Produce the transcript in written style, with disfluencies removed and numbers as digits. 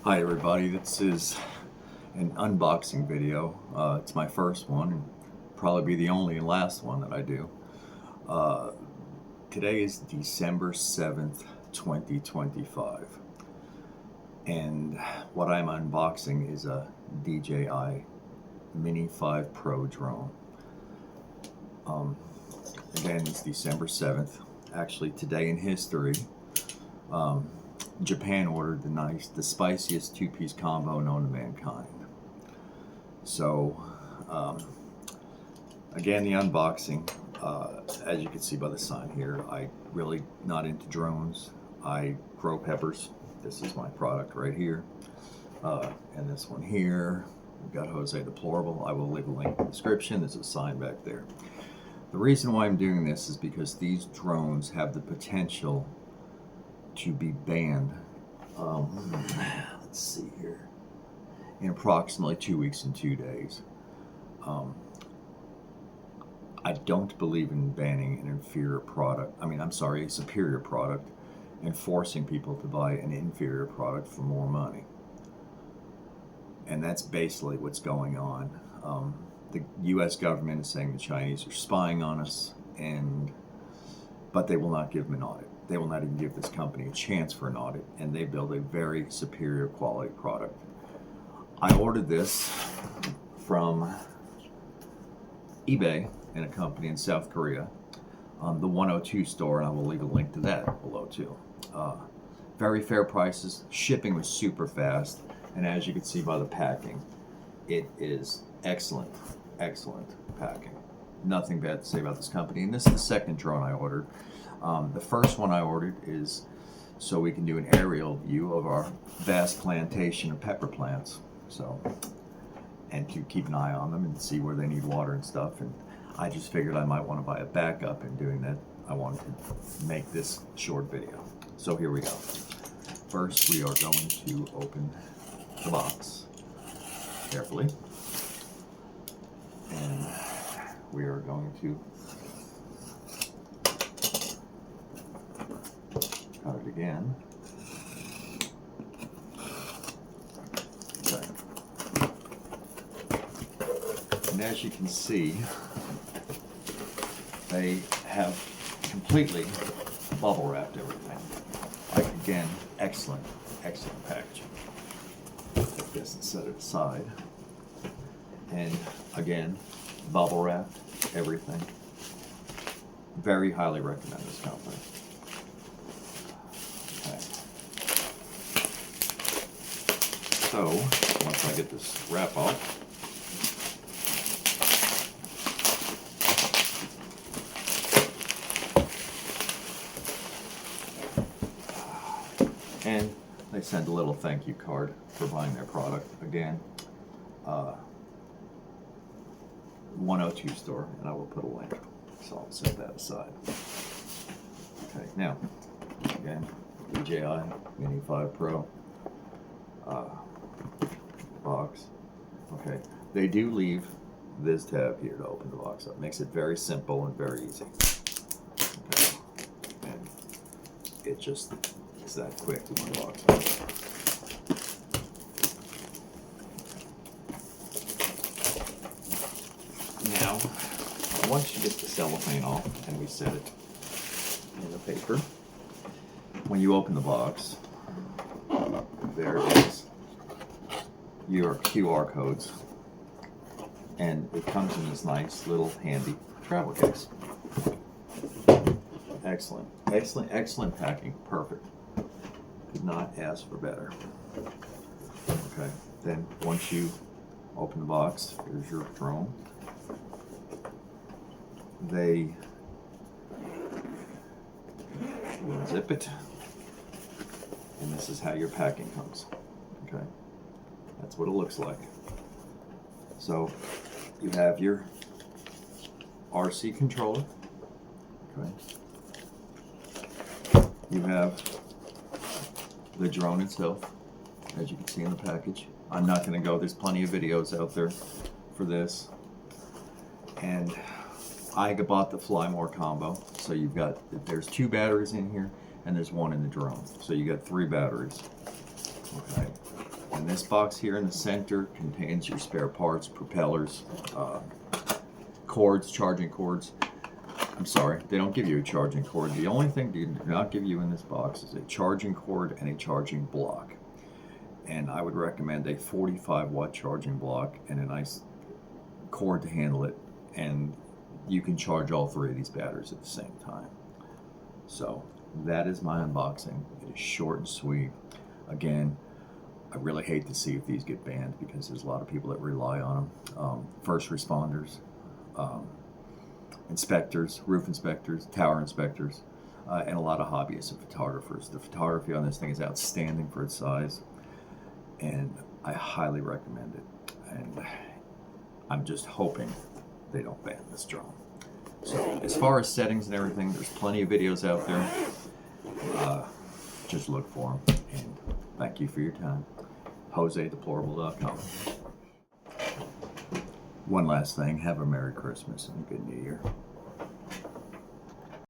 Hi everybody, this is an unboxing video. It's my first one and probably be the only and last one that I do. Today is December 7th, 2025, and what I'm unboxing is a DJI Mini 5 Pro drone. Again, it's December 7th. Actually, today in history, Japan ordered the spiciest two-piece combo known to mankind. So, again, the unboxing, as you can see by the sign here, I really not into drones. I grow peppers. This is my product right here. And this one here, we've got Jose Deplorable. I will leave a link in the description. There's a sign back there. The reason why I'm doing this is because these drones have the potential to be banned, let's see here, in approximately 2 weeks and 2 days. I don't believe in banning an inferior product. A superior product, and forcing people to buy an inferior product for more money. And that's basically what's going on. The U.S. government is saying the Chinese are spying on us, but they will not give them an audit. They will not even give this company a chance for an audit, and they build a very superior quality product. I ordered this from eBay in a company in South Korea, the 102 store, and I will leave a link to that below too. Very fair prices. Shipping was super fast, and as you can see by the packing, it is excellent packing. Nothing bad to say about this company. And this is the second drone I ordered. The first one I ordered is so we can do an aerial view of our vast plantation of pepper plants. And to keep an eye on them and see where they need water and stuff. And I just figured I might want to buy a backup. In doing that, I wanted to make this short video. So here we go. First, we are going to open the box carefully. And we are going to cut it again. Okay. And as you can see, they have completely bubble wrapped everything. Like, again, excellent packaging. Take this and set it aside. And again, bubble wrapped everything. Very highly recommend this company. Okay. So once I get this wrap off, and they send a little thank you card for buying their product. Again, 102 store, and I will put a link. So I'll set that aside. Okay, now, again, DJI Mini 5 Pro box. Okay, they do leave this tab here to open the box up. Makes it very simple and very easy. Okay, and it just is that quick to unbox it. Now, once you get the cellophane off and we set it in the paper, when you open the box, there is your QR codes, and it comes in this nice little handy travel case. Excellent packing. Perfect. Could not ask for better. Okay, then once you open the box, here's your drone. They zip it, and this is how your packing comes. Okay, that's what it looks like. So you have your RC controller. Okay, you have the drone itself, as you can see in the package. I'm not going to go. There's plenty of videos out there for this, and I bought the Fly More combo. So there's 2 batteries in here, and there's 1 in the drone. So you got 3 batteries. Okay. And this box here in the center contains your spare parts, propellers, cords, charging cords. I'm sorry, they don't give you a charging cord. The only thing they do not give you in this box is a charging cord and a charging block. And I would recommend a 45-watt charging block and a nice cord to handle it. And you can charge all three of these batteries at the same time. So that is my unboxing. It is short and sweet. Again, I really hate to see if these get banned because there's a lot of people that rely on them. First responders, inspectors, roof inspectors, tower inspectors, and a lot of hobbyists and photographers. The photography on this thing is outstanding for its size, and I highly recommend it. And I'm just hoping they don't ban this drone. So as far as settings and everything, there's plenty of videos out there. Just look for them. And thank you for your time. JoseDeplorable.com. One last thing, have a Merry Christmas and a good New Year.